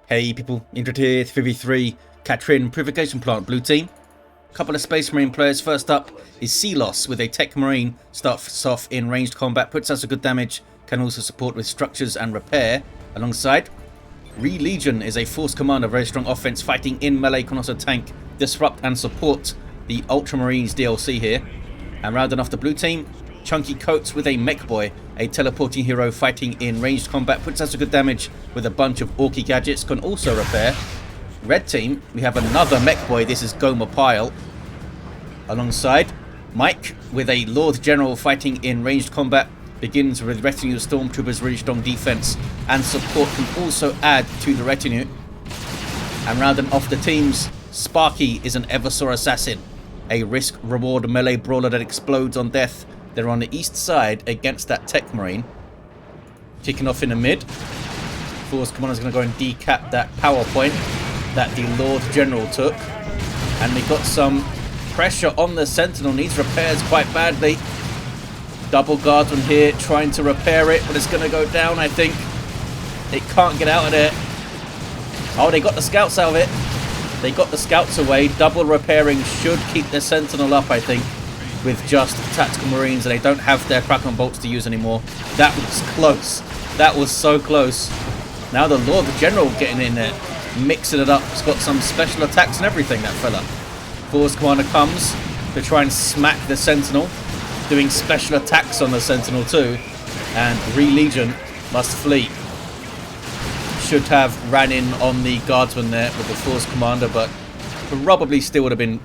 Hey people, Indrid here, 3v3, Techmarine Purification Plant, blue team. Couple of Space Marine players. First up is Sealos with a Techmarine. Starts off in ranged combat, puts out some good damage, can also support with structures and repair. Alongside, ReLegion is a force commander, very strong offense, fighting in melee, can also tank, disrupt and support the Ultramarines DLC here. And rounding off the blue team, ChunkyCoates with a Mekboy, a teleporting hero fighting in ranged combat, puts out some good damage with a bunch of Orky gadgets, can also repair. Red team, we have another Mekboy, this is Gomer Pyle. Alongside, Mike with a Lord General fighting in ranged combat, begins with retinue of stormtroopers, really strong defense and support, can also add to the retinue. And rounding off the teams, Sparkky is an Eversor assassin, a risk reward melee brawler that explodes on death. They're on the east side against that Techmarine. Kicking off in the mid. Force commander's going to go and decap that power point that the Lord General took. And we got some pressure on the Sentinel. Needs repairs quite badly. Double guardsman here trying to repair it, but it's going to go down, I think. It can't get out of there. Oh, they got the scouts out of it. They got the scouts away. Double repairing should keep the Sentinel up, I think, with just tactical marines, and they don't have their Kraken bolts to use anymore. That was close. That was so close. Now the Lord General getting in there, mixing it up. He's got some special attacks and everything, that fella. Force commander comes to try and smack the Sentinel, doing special attacks on the Sentinel too, and ReLegion must flee. Should have ran in on the guardsman there with the Force commander, but probably still would have been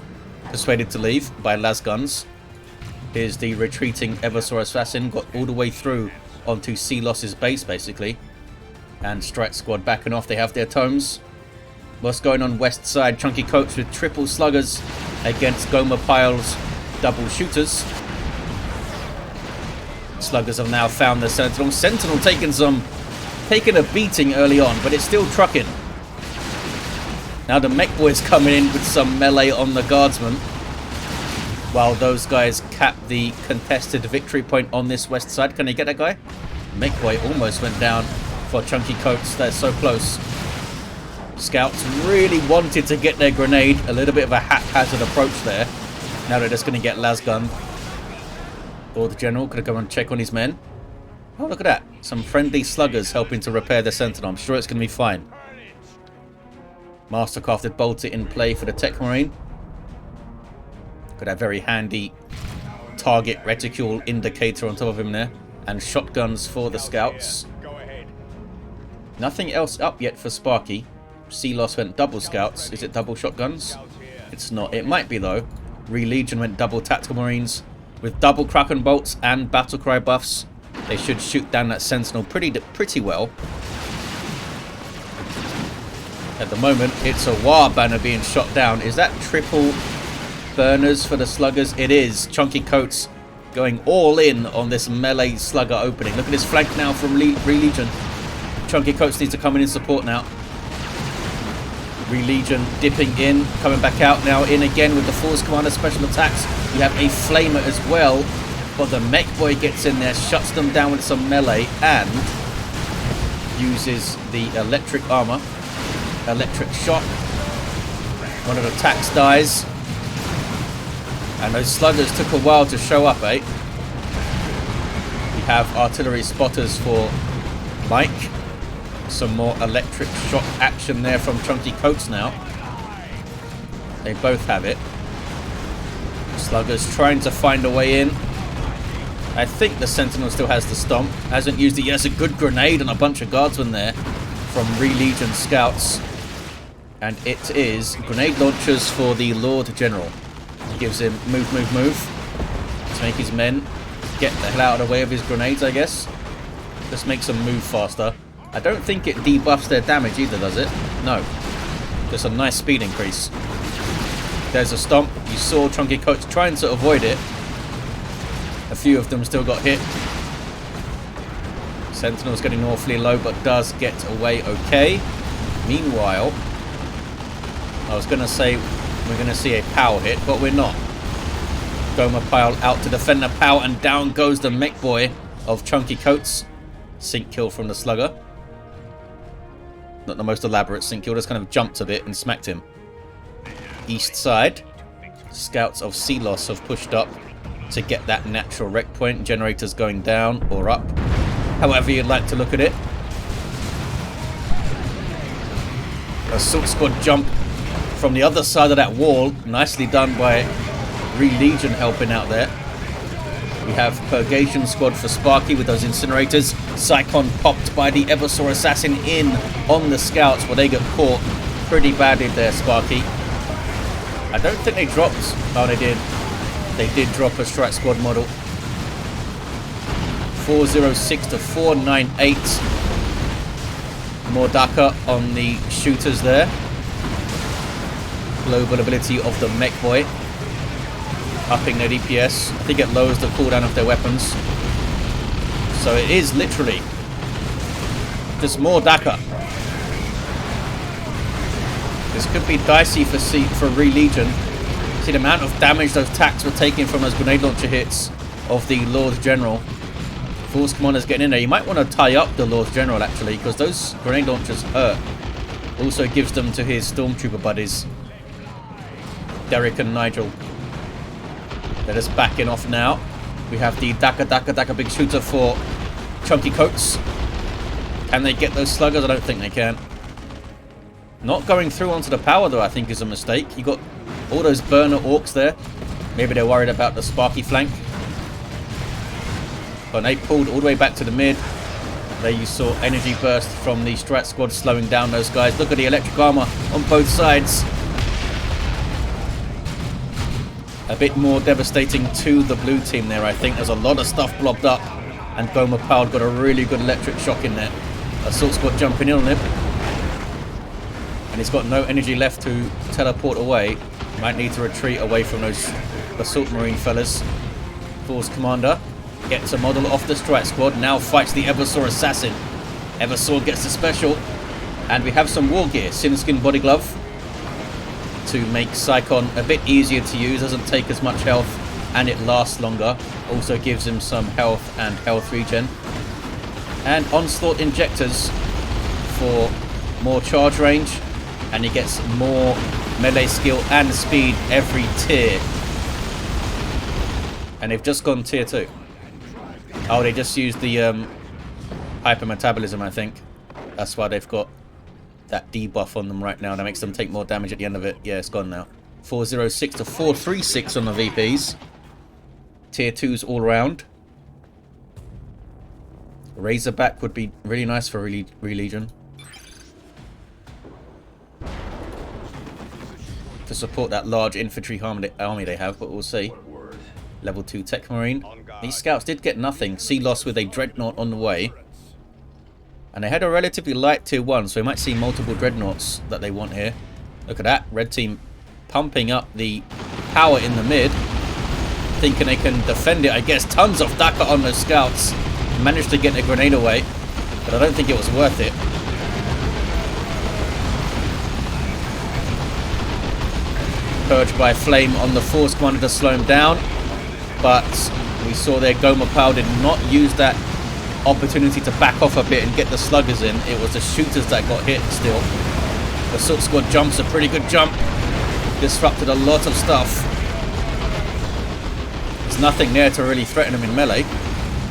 persuaded to leave by las guns. Here's the retreating Eversor assassin, got all the way through onto Sealos's base basically. And Strike Squad backing off, they have their tomes. What's going on west side? ChunkyCoates with triple sluggers against Gomer Pyle's double shooters. Sluggers have now found the Sentinel. Sentinel taking a beating early on, but it's still trucking. Now the Mekboy's coming in with some melee on the guardsman, while those guys cap the contested victory point on this west side. Can they get that guy? Mekboy almost went down for ChunkyCoates. They're so close. Scouts really wanted to get their grenade. A little bit of a haphazard approach there. Now they're just going to get las-gunned. Or the general could go and check on his men. Oh, look at that. Some friendly sluggers helping to repair the Sentinel. I'm sure it's going to be fine. Mastercrafted bolter in play for the Techmarine. Got that very handy target reticule indicator on top of him there. And shotguns for the scouts. Nothing else up yet for Sparkky. Sealos went double scouts. Is it double shotguns? It's not. It might be though. ReLegion went double tactical marines with double Kraken bolts and battlecry buffs. They should shoot down that Sentinel pretty well. At the moment, it's a War banner being shot down. Is that triple burners for the sluggers? It is. ChunkyCoates going all in on this melee slugger opening. Look at this flank now from ReLegion. ChunkyCoates needs to come in support now. ReLegion dipping in, coming back out now, in again with the Force Commander special attacks. You have a Flamer as well, but the Mekboy gets in there, shuts them down with some melee, and uses the electric armor. Electric shot. One of the attacks dies. And those sluggers took a while to show up, eh? We have artillery spotters for Mike. Some more electric shot action there from ChunkyCoates now. They both have it. Sluggers trying to find a way in. I think the Sentinel still has the stomp. Hasn't used it yet. It's a good grenade and a bunch of guardsmen there from ReLegion scouts. And it is grenade launchers for the Lord General. Gives him move to make his men get the hell out of the way of his grenades, I guess. Just makes them move faster. I don't think it debuffs their damage either, does it? No. Just a nice speed increase. There's a stomp. You saw ChunkyCoates trying to avoid it. A few of them still got hit. Sentinel's getting awfully low, but does get away okay. Meanwhile, I was going to say we're going to see a power hit, but we're not. Gomer Pyle out to defend the power, and down goes the Mekboy of ChunkyCoates. Sink kill from the slugger. Not the most elaborate sink kill, just kind of jumped a bit and smacked him. East side, scouts of Sealos have pushed up to get that natural wreck point. Generators going down or up, however you'd like to look at it. Assault squad jump from the other side of that wall. Nicely done by ReLegion helping out there. We have Purgation squad for Sparkky with those incinerators. Psychon popped by the Eversor assassin in on the scouts, but they get caught pretty badly there, Sparkky. I don't think they dropped. Oh, they did. They did drop a strike squad model. 406 to 498. More Daka on the shooters there. Global ability of the Mekboy, upping their DPS. I think it lowers the cooldown of their weapons. So it is literally just more Daka. This could be dicey for ReLegion. See the amount of damage those attacks were taking from those grenade launcher hits of the Lord General. Force Commander's getting in there. You might want to tie up the Lord General actually, because those grenade launchers hurt. Also gives them to his Stormtrooper buddies, Derek and Nigel. They're just backing off now. We have the Daka big shooter for ChunkyCoates. Can they get those sluggers? I don't think they can. Not going through onto the power though, I think, is a mistake. You got all those burner orcs there. Maybe they're worried about the Sparkky flank. But they pulled all the way back to the mid. There you saw energy burst from the strat squad slowing down those guys. Look at the electric armor on both sides. A bit more devastating to the blue team there, I think. There's a lot of stuff blobbed up. And Gomer Pyle got a really good electric shock in there. Assault squad jumping in on him. And he's got no energy left to teleport away. Might need to retreat away from those Assault Marine fellas. Force Commander gets a model off the strike squad. Now fights the Eversor assassin. Eversor gets the special. And we have some war gear. Sinskin body glove to make Psychon a bit easier to use. Doesn't take as much health and it lasts longer. Also gives him some health and health regen. And onslaught injectors for more charge range. And he gets more melee skill and speed every tier. And they've just gone tier 2. Oh, they just used the hyper metabolism, I think. That's why they've got that debuff on them right now. That makes them take more damage at the end of it. Yeah, it's gone now. 406 to 436 on the VPs. Tier 2s all around. Razorback would be really nice for ReLegion. To support that large infantry army they have, but we'll see. Level 2 Techmarine. These scouts did get nothing. Sealos with a Dreadnought on the way. And they had a relatively light tier 1, so we might see multiple Dreadnoughts that they want here. Look at that. Red team pumping up the power in the mid. Thinking they can defend it. I guess tons of Daka on those scouts. Managed to get a grenade away. But I don't think it was worth it. Purge by Flame on the Force Commander to slow him down. But we saw there Gomer Pyle did not use that opportunity to back off a bit and get the sluggers in. It was the shooters that got hit still. The Assault squad jumps a pretty good jump. Disrupted a lot of stuff. There's nothing there to really threaten them in melee.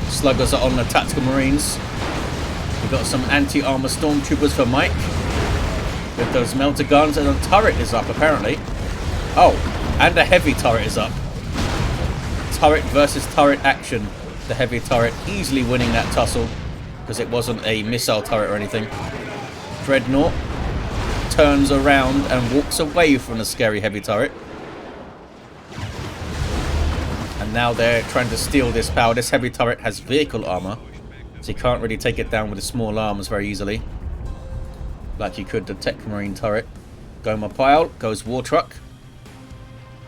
Sluggers are on the Tactical Marines. We've got some anti-armor Stormtroopers for Mike. With those melter guns, and a turret is up apparently. Oh, and a heavy turret is up. Turret versus turret action. The heavy turret easily winning that tussle because it wasn't a missile turret or anything. Dreadnought turns around and walks away from the scary heavy turret. And now they're trying to steal this power. This heavy turret has vehicle armor, so you can't really take it down with the small arms very easily, like you could the Techmarine turret. Gomer Pyle goes War Truck.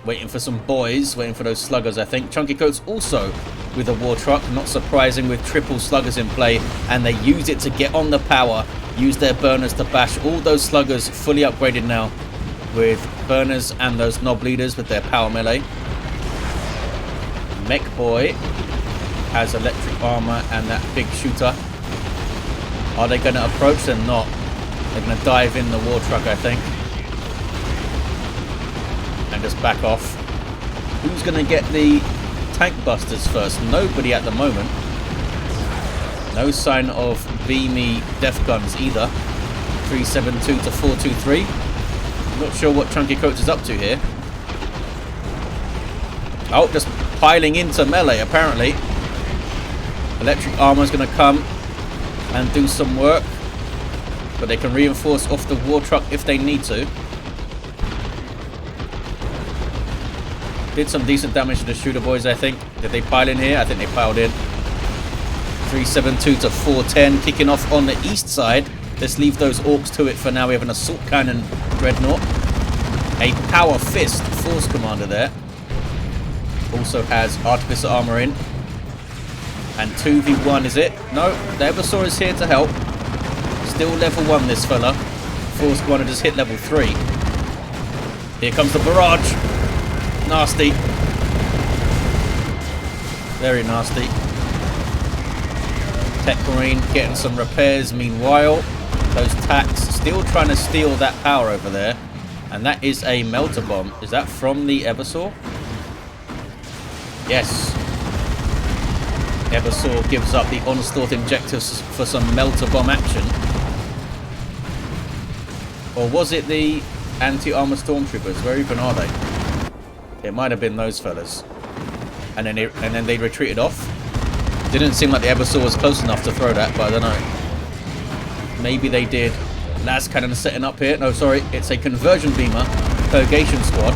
Waiting for some boys, waiting for those sluggers, I think. ChunkyCoates also with a War Truck, not surprising, with triple sluggers in play, and they use it to get on the power, use their burners to bash all those sluggers, fully upgraded now with burners and those knob leaders with their power melee. Mekboy has electric armor and that big shooter. Are they going to approach? They're not. They're going to dive in the war truck, I think. And just back off. Who's going to get the tank busters first? Nobody at the moment. No sign of beamy death guns either. 372 to 423. Not sure what ChunkyCoates is up to here. Oh, just piling into melee apparently. Electric armor is going to come and do some work. But they can reinforce off the war truck if they need to. Did some decent damage to the shooter boys, I think. Did they pile in here? I think they piled in. 372 to 410. Kicking off on the east side. Let's leave those orcs to it for now. We have an assault cannon Dreadnought. A power fist force commander there. Also has artificer armor in. And 2v1 is it? No, the Eversor is here to help. Still level 1 this fella. Force commander just hit level 3. Here comes the barrage. Nasty. Very nasty. Techmarine getting some repairs meanwhile. Those tacks still trying to steal that power over there. And that is a melter bomb. Is that from the Eversor? Yes. Eversor gives up the onslaught injectors for some melter bomb action. Or was it the anti-armor stormtroopers? Where even are they? It might have been those fellas. And then they retreated off. Didn't seem like the Eversor was close enough to throw that, but I don't know. Maybe they did. Las cannon setting up here. No, sorry. It's a conversion beamer. Purgation squad.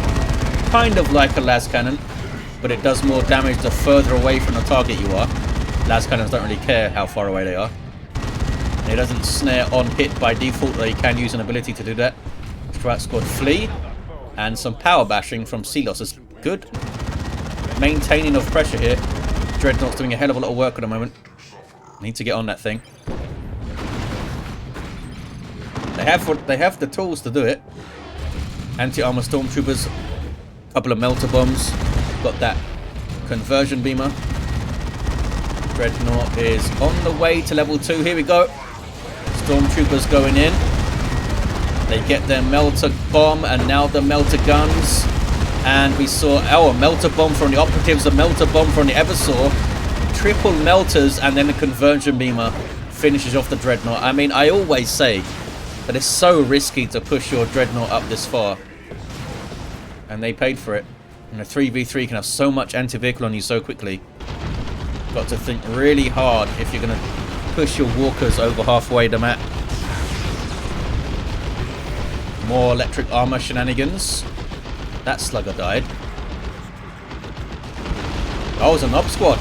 Kind of like a las cannon, but it does more damage the further away from the target you are. Las cannons don't really care how far away they are. It doesn't snare on hit by default. They can use an ability to do that. Strike squad flee. And some power bashing from Sealos is good. Maintaining of pressure here. Dreadnought's doing a hell of a lot of work at the moment. Need to get on that thing. They have the tools to do it. Anti-armor stormtroopers. Couple of melter bombs. Got that conversion beamer. Dreadnought is on the way to level 2. Here we go. Stormtroopers going in. They get their melter bomb and now the melter guns. And we saw a melter bomb from the operatives, a melter bomb from the Eversor. Triple melters and then the conversion beamer finishes off the Dreadnought. I mean, I always say that it's so risky to push your Dreadnought up this far. And they paid for it. And a 3v3 can have so much anti-vehicle on you so quickly. Got to think really hard if you're going to push your walkers over halfway the map. More electric armor shenanigans. That slugger died. Oh, it was a knob squad.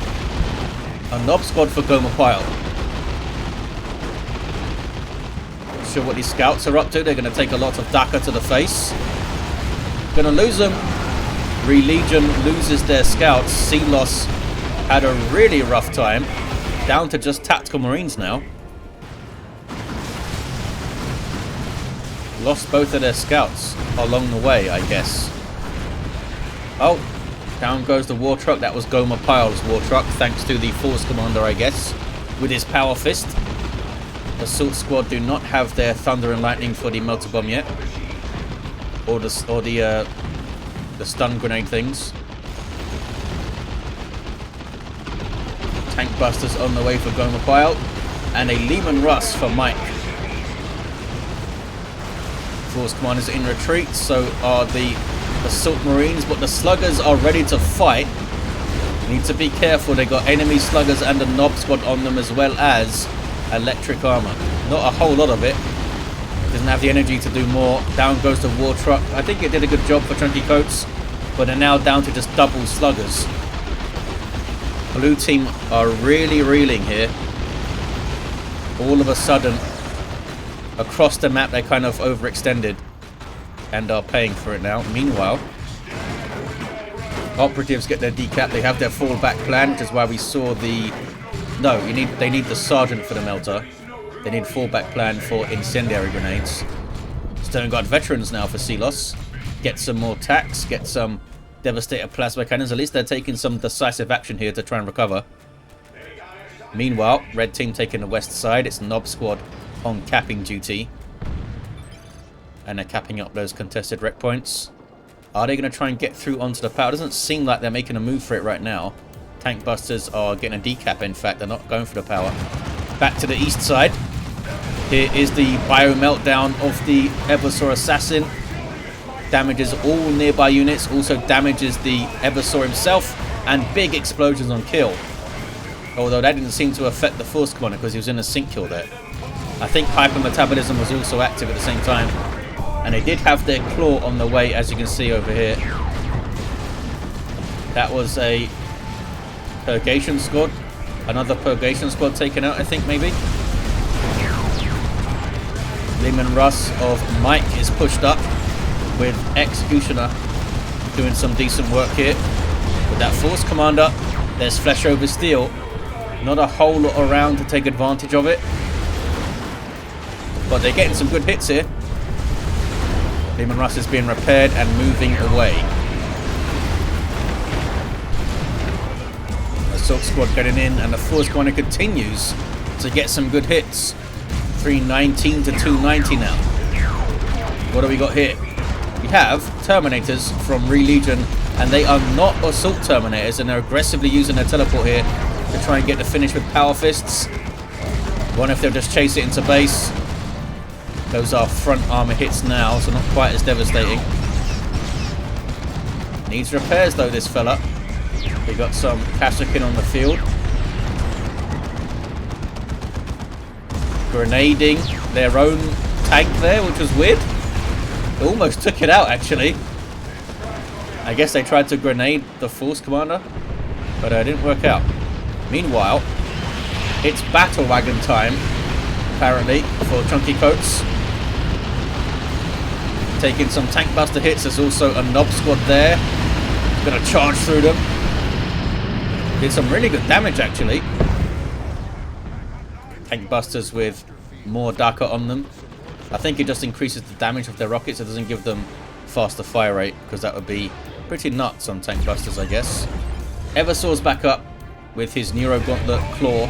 A knob squad for Gomer Pyle. Not sure what these scouts are up to. They're going to take a lot of Daka to the face. Going to lose them. ReLegion loses their scouts. Sealos had a really rough time. Down to just tactical marines now. Lost both of their scouts along the way, I guess. Oh, down goes the war truck. That was Gomer Pyle's war truck, thanks to the force commander, I guess, with his power fist. Assault squad do not have their thunder and lightning for the melter bomb yet, or the stun grenade things. Tank busters on the way for Gomer Pyle, and a Lehman Russ for Mike. Force commanders in retreat, so are the assault marines, but the sluggers are ready to fight. Need to be careful. They got enemy sluggers and a knob squad on them, as well as electric armor. Not a whole lot of it. Doesn't have the energy to do more. Down goes the war truck. I think it did a good job for ChunkyCoates, but they're now down to just double sluggers. Blue team are really reeling here. All of a sudden, across the map, they kind of overextended and are paying for it now. Meanwhile, operatives get their decap. They have their fallback plan, which is why we saw the... No, they need the sergeant for the melter. They need fallback plan for incendiary grenades. Stone Guard veterans now for Sealos. Get some more tacks, get some devastator plasma cannons. At least they're taking some decisive action here to try and recover. Meanwhile, red team taking the west side. It's Knob Squad on capping duty. And they're capping up those contested wreck points. Are they going to try and get through onto the power? It doesn't seem like they're making a move for it right now. Tank busters are getting a decap, in fact. They're not going for the power. Back to the east side. Here is the bio meltdown of the Eversor assassin. Damages all nearby units. Also damages the Eversor himself. And big explosions on kill. Although that didn't seem to affect the Force Commander because he was in a sync kill there. I think hypermetabolism was also active at the same time. And they did have their claw on the way, as you can see over here. That was a purgation squad. Another purgation squad taken out, I think, maybe. Leman Russ of Mike is pushed up with Executioner doing some decent work here. With that Force Commander, there's Flesh over Steel. Not a whole lot around to take advantage of it. But they're getting some good hits here. Leman Russ is being repaired and moving away. Assault squad getting in, and the Force Commander continues to get some good hits. 319 to 290 now. What do we got here? We have Terminators from ReLegion, and they are not Assault Terminators, and they're aggressively using their teleport here to try and get the finish with Power Fists. Wonder if they'll just chase it into base. Those are front armor hits now, so not quite as devastating. Needs repairs though, this fella. We got some Kashyyykin on the field. Grenading their own tank there, which was weird. They almost took it out, actually. I guess they tried to grenade the Force Commander, but it didn't work out. Meanwhile, it's battle wagon time, apparently, for ChunkyCoates. Taking some tank buster hits. There's also a Nob squad there. Gonna charge through them. Did some really good damage, actually. Tank busters with more Daka on them. I think it just increases the damage of their rockets. It doesn't give them faster fire rate, because that would be pretty nuts on tank busters, I guess. Eversor's back up with his Neuro Gauntlet Claw.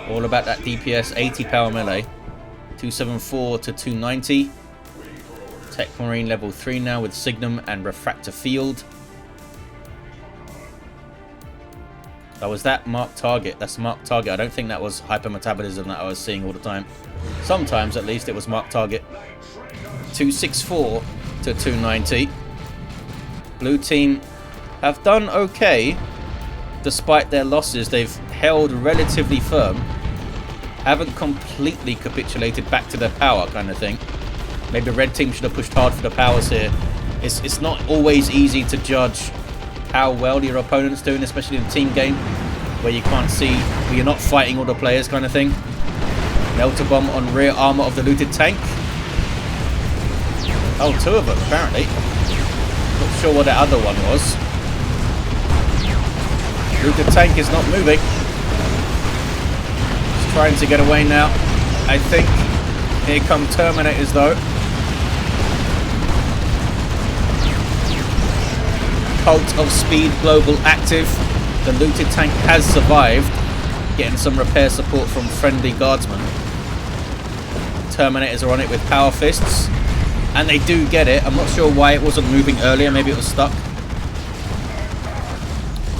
All about that DPS, 80 power melee. 274 to 290. Techmarine level 3 now with Signum and Refractor Field. That was that marked target. That's marked target. I don't think that was hypermetabolism that I was seeing all the time. Sometimes, at least, it was marked target. 264 to 290. Blue team have done okay. Despite their losses, they've held relatively firm. Haven't completely capitulated back to their power kind of thing. Maybe red team should have pushed hard for the powers here. It's not always easy to judge how well your opponent's doing, especially in a team game where you can't see, where you're not fighting all the players kind of thing. Melter bomb on rear armor of the looted tank. Oh, two of them apparently. Not sure what the other one was. Looted tank is not moving. Just trying to get away now, I think. Here come Terminators though. Cult of Speed Global active. The looted tank has survived, getting some repair support from friendly guardsmen. Terminators are on it with Power Fists, and they do get it. I'm not sure why it wasn't moving earlier. Maybe it was stuck.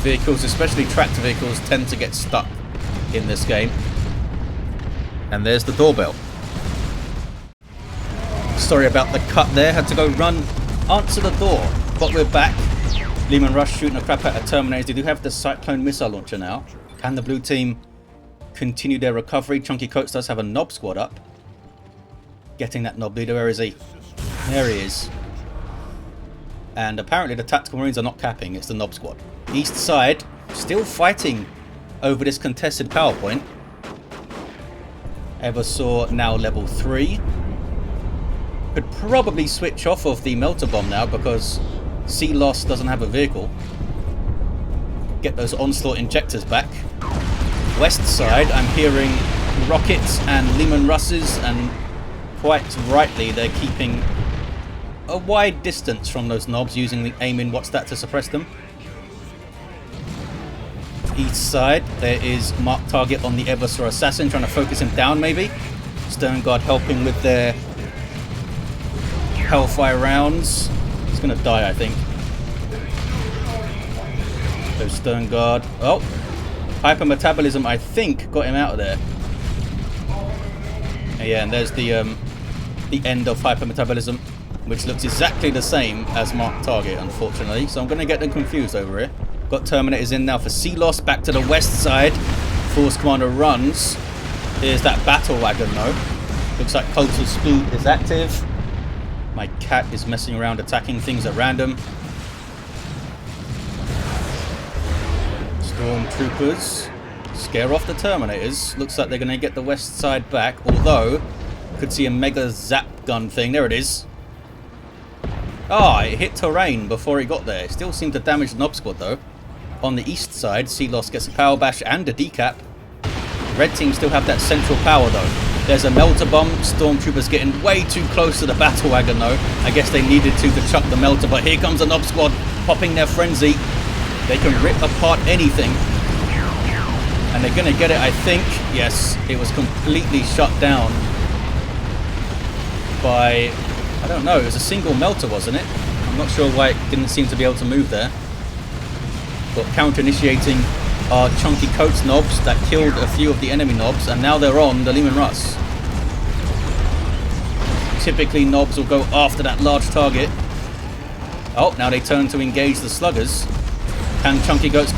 Vehicles, especially tractor vehicles, tend to get stuck in this game. And there's the doorbell. Sorry about the cut there. Had to go run, answer the door. But we're back. Leman Russ shooting a crap out of Terminators. They do have the Cyclone missile launcher now. Can the blue team continue their recovery? ChunkyCoates does have a Nob squad up. Getting that Nob leader. Where is he? There he is. And apparently the Tactical Marines are not capping. It's the Nob squad. East side still fighting over this contested power point. Eversor now level 3. Could probably switch off of the Melter Bomb now because Sea Loss doesn't have a vehicle. Get those Onslaught injectors back. West side, I'm hearing rockets and Leman Russes, and quite rightly they're keeping a wide distance from those knobs, using the aim in what's that to suppress them. East side, there is marked target on the Eversor assassin, trying to focus him down maybe. Stern Guard helping with their Hellfire rounds. He's gonna die, I think. So Stern Guard. Oh! Hypermetabolism, I think, got him out of there. Yeah, and there's the end of hypermetabolism, which looks exactly the same as marked target, unfortunately. So I'm going to get them confused over here. Got Terminators in now for Sealos. Back to the west side. Force Commander runs. Here's that battle wagon, though. Looks like Coastal Speed is active. My cat is messing around attacking things at random. Stormtroopers scare off the Terminators. Looks like they're going to get the west side back, although could see a mega zap gun thing. There it is. It hit terrain before it got there. It still seemed to damage the Nob Squad, though. On the east side, Sealos gets a power bash and a decap. Red team still have that central power, though. There's a melter bomb. Stormtroopers getting way too close to the battle wagon, though. I guess they needed to chuck the melter, but here comes the Nob Squad popping their frenzy. They can rip apart anything. And they're going to get it, I think. Yes, it was completely shut down by, I don't know, it was a single melter, wasn't it? I'm not sure why it didn't seem to be able to move there. But counter-initiating our ChunkyCoates knobs that killed a few of the enemy knobs, and now they're on the Leman Russ. Typically, knobs will go after that large target. Oh, now they turn to engage the sluggers. Can ChunkyCoates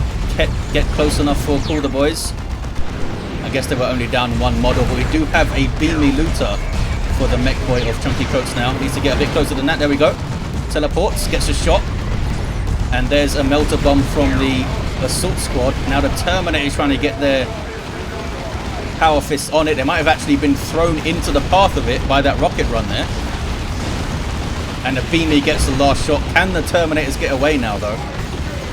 get close enough for Call the Boys? I guess they were only down one model, but we do have a beamy looter for the Mekboy of ChunkyCoates now. Needs to get a bit closer than that. There we go. Teleports, gets a shot. And there's a melter bomb from the assault squad. Now the Terminator is trying to get their power fists on it. They might have actually been thrown into the path of it by that rocket run there. And the beamy gets the last shot. Can the Terminators get away now, though?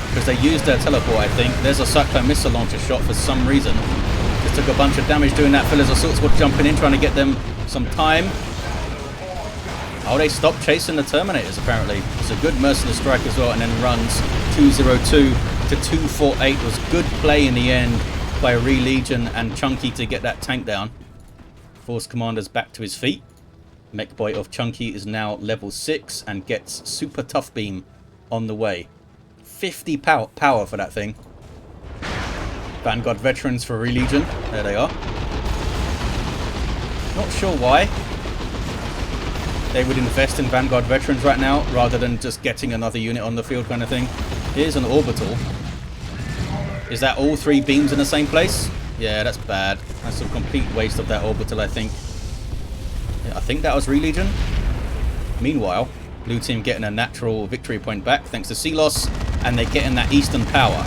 Because they used their teleport, I think. There's a Cyclone missile launcher shot for some reason. Just took a bunch of damage doing that. Phil's assault squad jumping in, trying to get them some time. Oh, they stopped chasing the Terminators, apparently. It's a good merciless strike as well, and then runs 202 to 248. Was good play in the end by ReLegion and Chunky to get that tank down. Force Commander's back to his feet. Mekboy of Chunky is now level 6 and gets Super Tough Beam on the way. 50 power for that thing. Vanguard veterans for ReLegion. There they are. Not sure why they would invest in Vanguard veterans right now rather than just getting another unit on the field kind of thing. Here's an Orbital. Is that all 3 beams in the same place? Yeah, that's bad. That's a complete waste of that Orbital, I think. Yeah, I think that was ReLegion. Meanwhile, blue team getting a natural victory point back thanks to Sealos, and they're getting that eastern power.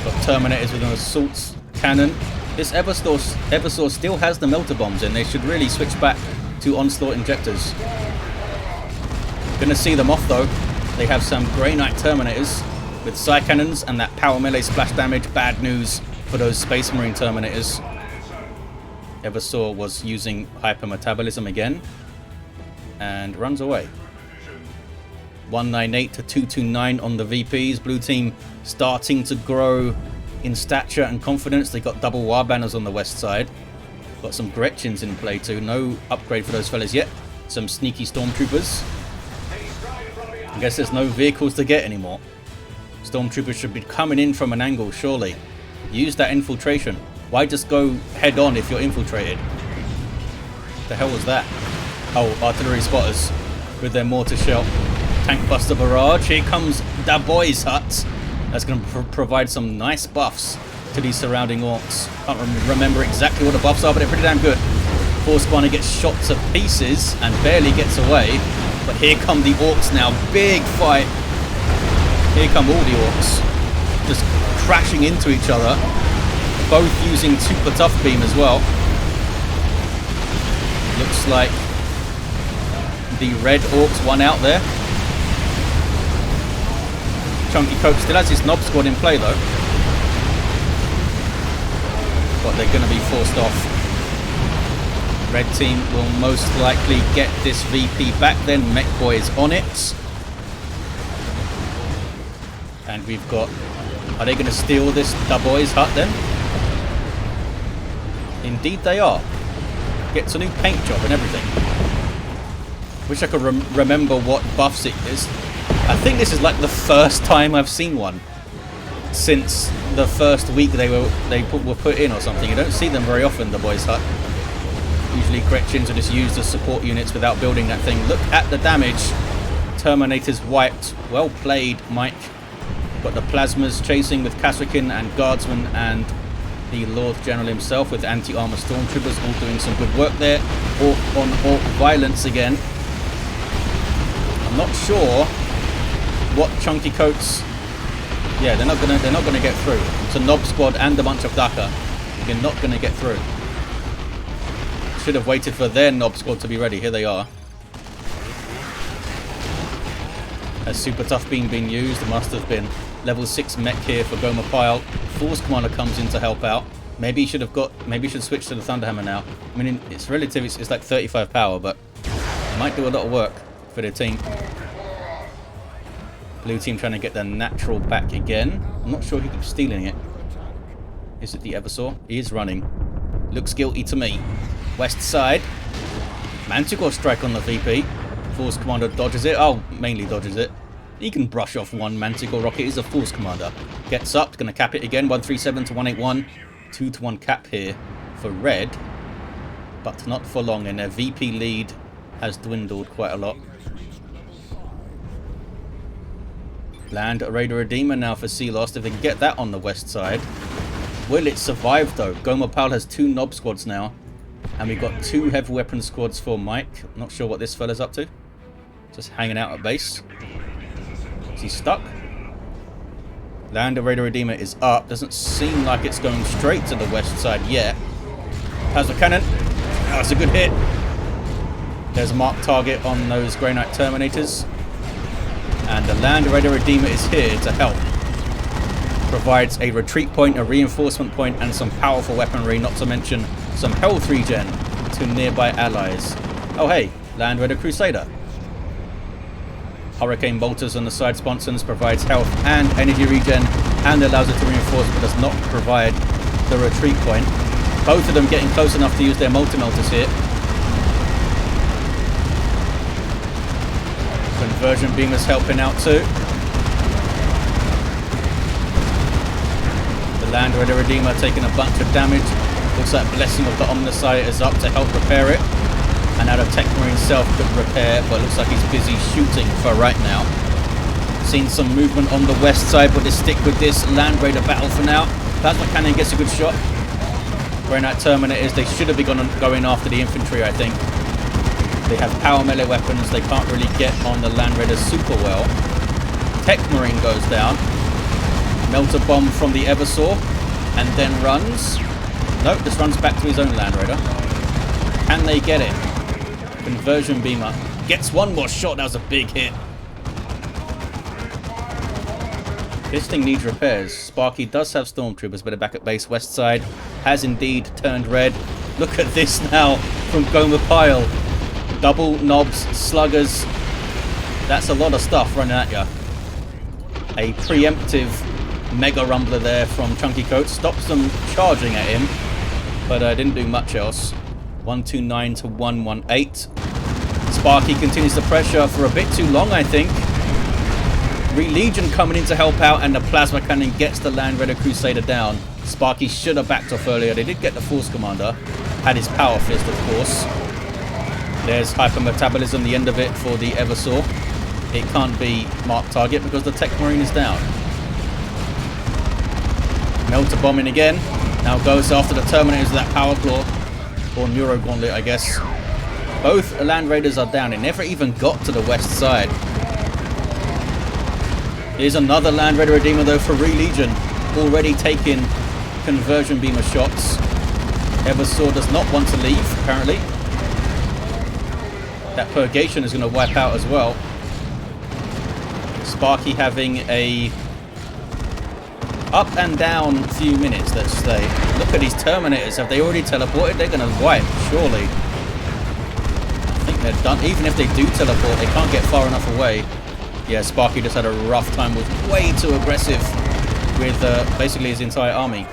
Got Terminators with an assault cannon. This Eversor still has the melter bombs in. They should really switch back to onslaught injectors. Gonna see them off though. They have some Grey Knight Terminators with Psy Cannons and that power melee splash damage. Bad news for those Space Marine Terminators. Eversor was using hypermetabolism again and runs away. 198 to 229 on the VPs. Blue team starting to grow in stature and confidence. They got double war banners on the west side. Got some Gretchens in play too. No upgrade for those fellas yet. Some sneaky stormtroopers. I guess there's no vehicles to get anymore. Stormtroopers should be coming in from an angle, surely. Use that infiltration. Why just go head on if you're infiltrated? What the hell was that? Oh, artillery spotters with their mortar shell. Tank buster barrage. Here comes Da Boy's hut. That's going to provide some nice buffs to these surrounding orcs. Can't remember exactly what the buffs are, but they're pretty damn good. Force Commander gets shot to pieces and barely gets away. But here come the orcs now. Big fight. Here come all the orcs. Just crashing into each other. Both using Super Tough Beam as well. Looks like the red orcs won out there. ChunkyCoates still has his Nob Squad in play though. But they're going to be forced off. Red team will most likely get this VP back then. Mekboy is on it. And we've got... Are they going to steal this Da Boy's hut then? Indeed they are. Gets a new paint job and everything. Wish I could remember what buffs it is. I think this is like the first time I've seen one since the first week they were put in or something. You don't see them very often, the Boys Hut. Usually corrections are just used as support units without building that thing. Look at the damage. Terminator's wiped. Well played, Mike. Got the Plasmas chasing with Kasrikin and Guardsmen and the Lord General himself with anti-armor stormtroopers all doing some good work there. Orc on Orc violence again. I'm not sure what ChunkyCoates. Yeah, they're not gonna get through. It's a Nob squad and a bunch of Daka. You're not gonna get through. Should have waited for their Nob squad to be ready. Here they are. Has Super Tough Beam been used? It must have been. Level 6 mech here for Gomer Pyle. Force Commander comes in to help out. Maybe he should have got. Maybe he should switch to the Thunderhammer now. I mean, it's relative. It's like 35 power, but it might do a lot of work for their team. Blue team trying to get their natural back again. I'm not sure he keeps stealing it. Is it the Eversor? He is running. Looks guilty to me. West side. Manticore strike on the VP. Force Commander dodges it. Oh, mainly dodges it. He can brush off one Manticore rocket. He's a Force Commander. Gets up. Going to cap it again. 137 to 181. 2-1 cap here for red. But not for long. And their VP lead has dwindled quite a lot. Land a Raider Redeemer now for Sea Lost. If they can get that on the west side. Will it survive though? Gomer Pyle has 2 Nob squads now. And we've got 2 heavy weapon squads for Mike. Not sure what this fella's up to. Just hanging out at base. Is he stuck? Land a Raider Redeemer is up. Doesn't seem like it's going straight to the west side yet. Plasma cannon. Oh, that's a good hit. There's a marked target on those Grey Knight Terminators. And the Land Raider Redeemer is here to help. Provides a retreat point, a reinforcement point, and some powerful weaponry, not to mention some health regen to nearby allies. Oh hey, Land Raider Crusader. Hurricane Bolters on the side sponsons provides health and energy regen and allows it to reinforce but does not provide the retreat point. Both of them getting close enough to use their multi-melters here. Conversion Beamers helping out too. The Land Raider Redeemer taking a bunch of damage. Looks like Blessing of the Omnissiah is up to help repair it. And out of Techmarine self could repair, but looks like he's busy shooting for right now. Seen some movement on the west side, but they stick with this Land Raider battle for now. Plasma Cannon gets a good shot. Grey Knight Terminators, they should have been going after the infantry, I think. They have power melee weapons, they can't really get on the Land Raiders super well. Techmarine goes down. Melter Bomb from the Eversor, and then runs. Nope, just runs back to his own Land Raider. Can they get it? Conversion Beamer gets one more shot. That was a big hit. This thing needs repairs. Sparkky does have stormtroopers, but a back at base west side has indeed turned red. Look at this now from Gomer Pyle. Double knobs, sluggers. That's a lot of stuff running at you. A preemptive Mega Rumbler there from ChunkyCoates. Stops them charging at him, but didn't do much else. 129 to 118. Sparkky continues the pressure for a bit too long, I think. ReLegion coming in to help out, and the Plasma Cannon gets the Land Raider Crusader down. Sparkky should have backed off earlier. They did get the Force Commander. Had his Power Fist, of course. There's Hypermetabolism, the end of it for the Eversor. It can't be marked target because the Techmarine is down. Melter bombing again. Now goes after the Terminators with that Power Claw. Or Neuro Gauntlet, I guess. Both Land Raiders are down. It never even got to the west side. Here's another Land Raider Redeemer, though, for ReLegion. Already taking Conversion Beamer shots. Eversor does not want to leave, apparently. That Purgation is going to wipe out as well. Sparkky having a up and down few minutes, let's say. Look at these Terminators. Have they already teleported? They're going to wipe, surely. I think they're done. Even if they do teleport, they can't get far enough away. Yeah, Sparkky just had a rough time. Was way too aggressive with basically his entire army.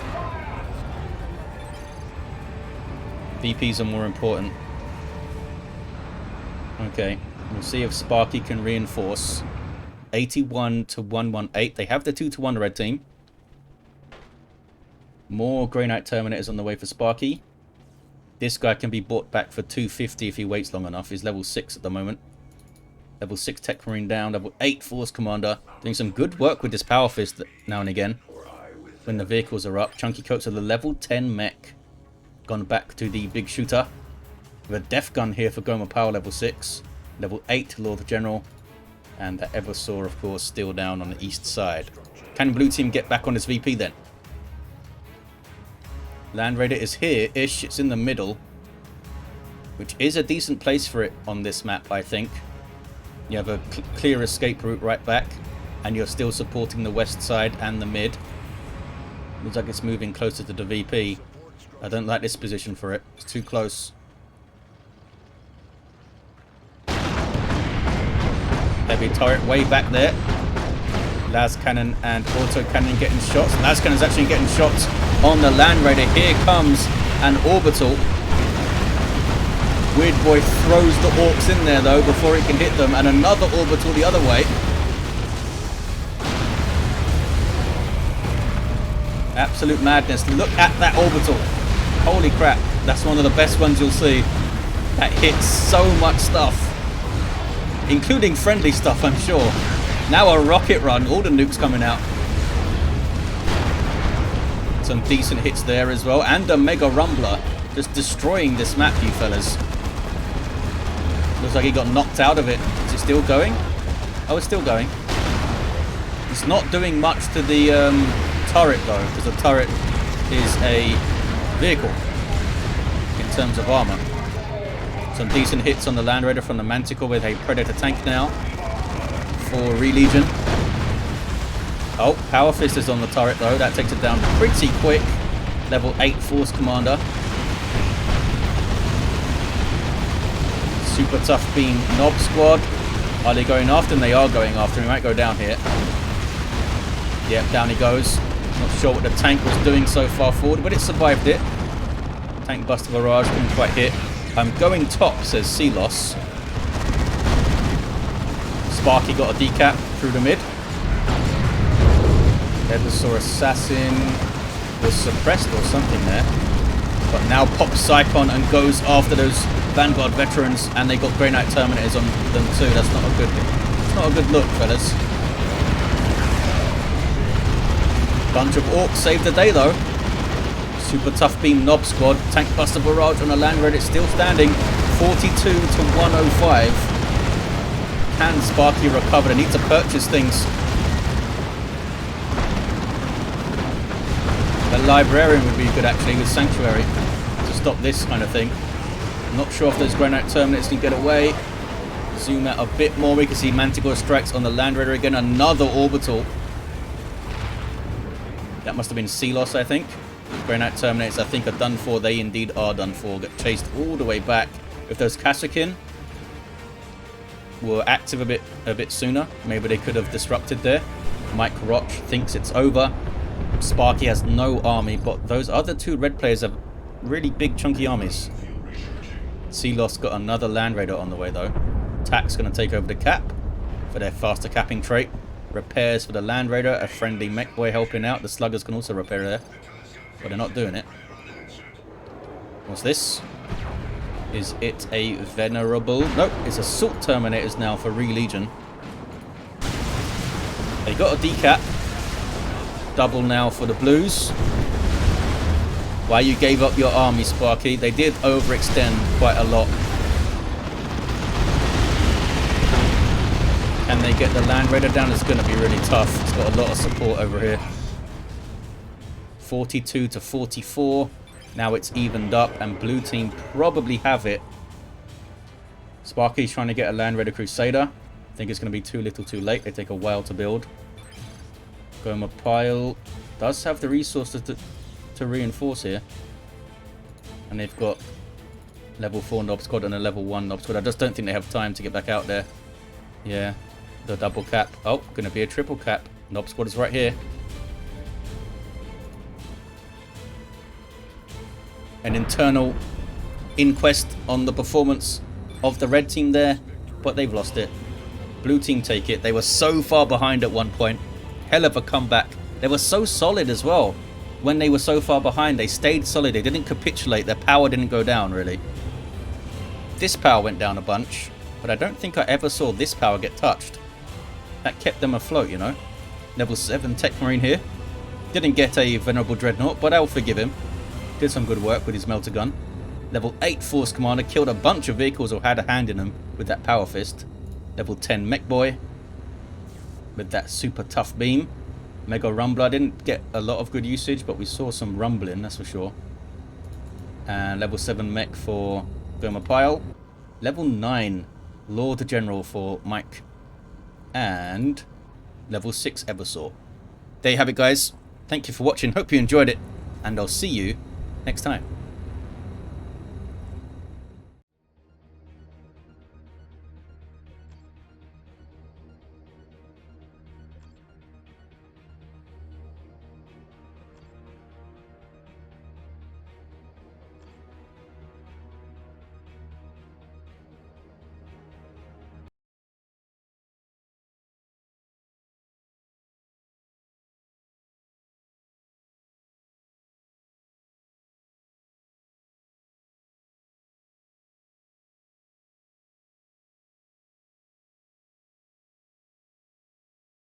VPs are more important. Okay. We'll see if Sparkky can reinforce. 81 to 118. They have the 2 to 1 red team. More Grey Knight Terminators on the way for Sparkky. This guy can be bought back for 250 if he waits long enough. He's level 6 at the moment. Level 6 Techmarine down. Level 8 Force Commander. Doing some good work with this Power Fist now and again. When the vehicles are up. ChunkyCoates are the level 10 mech. Gone back to the big shooter. With a Death Gun here for Gomer Pyle level 6. Level 8 Lord General. And the Eversor, of course, still down on the east side. Can Blue Team get back on this VP then? Land Raider is here-ish. It's in the middle. Which is a decent place for it on this map, I think. You have a clear escape route right back. And you're still supporting the west side and the mid. Looks like it's moving closer to the VP. I don't like this position for it. It's too close. Heavy turret way back there. Las Cannon and Auto Cannon getting shots. Las Cannon's actually getting shots on the Land Raider. Here comes an Orbital. Weird Boy throws the Orks in there though before he can hit them. And another Orbital the other way. Absolute madness. Look at that Orbital. Holy crap. That's one of the best ones you'll see. That hits so much stuff. Including friendly stuff, I'm sure. Now a rocket run. All the nukes coming out. Some decent hits there as well. And a Mega Rumbler. Just destroying this map, you fellas. Looks like he got knocked out of it. Is it still going? Oh, it's still going. It's not doing much to the turret, though. Because the turret is a vehicle. In terms of armor. Some decent hits on the Land Raider from the Manticore with a Predator tank now. For ReLegion. Oh, Power Fist is on the turret though. That takes it down pretty quick. Level 8 Force Commander. Super Tough Beam Knob Squad. Are they going after him? They are going after him. He might go down here. Yep, down he goes. Not sure what the tank was doing so far forward, but it survived it. Tank Buster Barrage couldn't quite hit. I'm going top, says Sealos. Sparkky got a decap through the mid. Eversor Assassin was suppressed or something there. But now pops Psychon and goes after those Vanguard veterans, and they got Grey Knight Terminators on them too. That's not a good thing. It's not a good look, fellas. Bunch of Orks saved the day though. Super Tough Beam Knob Squad. Tank Buster Barrage on a Land Raider. It's still standing. 42 to 105. Can Sparkky recover? They need to purchase things. A Librarian would be good actually with Sanctuary to stop this kind of thing. I'm not sure if those Grey Knight Terminators can get away. Zoom out a bit more. We can see Manticore strikes on the Land Raider again. Another Orbital. That must have been Sealos, I think. Grey Knight Terminators, I think, are done for. They indeed are done for. Get chased all the way back. If those Kassakin were active a bit sooner, maybe they could have disrupted there. Mike Rotch thinks it's over. Sparkky has no army, but those other two red players have really big chunky armies. Sealos got another Land Raider on the way though. TAC's going to take over the cap for their faster capping trait. Repairs for the Land Raider. A friendly Mekboy helping out. The Sluggers can also repair there. But they're not doing it. What's this? Is it a Venerable? Nope, it's Assault Terminators now for ReLegion. They got a decap. Double now for the Blues. Why you gave up your army, Sparkky? They did overextend quite a lot. Can they get the Land Raider down? It's going to be really tough. It's got a lot of support over here. 42 to 44. Now it's evened up and Blue Team probably have it. Sparkky's trying to get a Land Raider Crusader. I think it's going to be too little too late. They take a while to build. Gomer Pyle does have the resources to reinforce here. And they've got level 4 Knob Squad and a level 1 Knob Squad. I just don't think they have time to get back out there. Yeah, the double cap. Oh, going to be a triple cap. Knob Squad is right here. An internal inquest on the performance of the red team there. but they've lost it. Blue team take it. They were so far behind at one point. Hell of a comeback. They were so solid as well. When they were so far behind, they stayed solid. They didn't capitulate. Their power didn't go down, really. This power went down a bunch, but I don't think I ever saw this power get touched. That kept them afloat, you know. Level 7 Techmarine here. Didn't get a Venerable Dreadnought, but I'll forgive him. Did some good work with his melter gun. Level 8 Force Commander. Killed a bunch of vehicles or had a hand in them with that Power Fist. Level 10 Mekboy. With that super tough beam. Mega Rumbler. Didn't get a lot of good usage, but we saw some rumbling, that's for sure. And level 7 Mech for Gomer Pyle. Level 9 Lord General for Mike. And level 6 Eversor. There you have it, guys. Thank you for watching. Hope you enjoyed it. And I'll see you next time.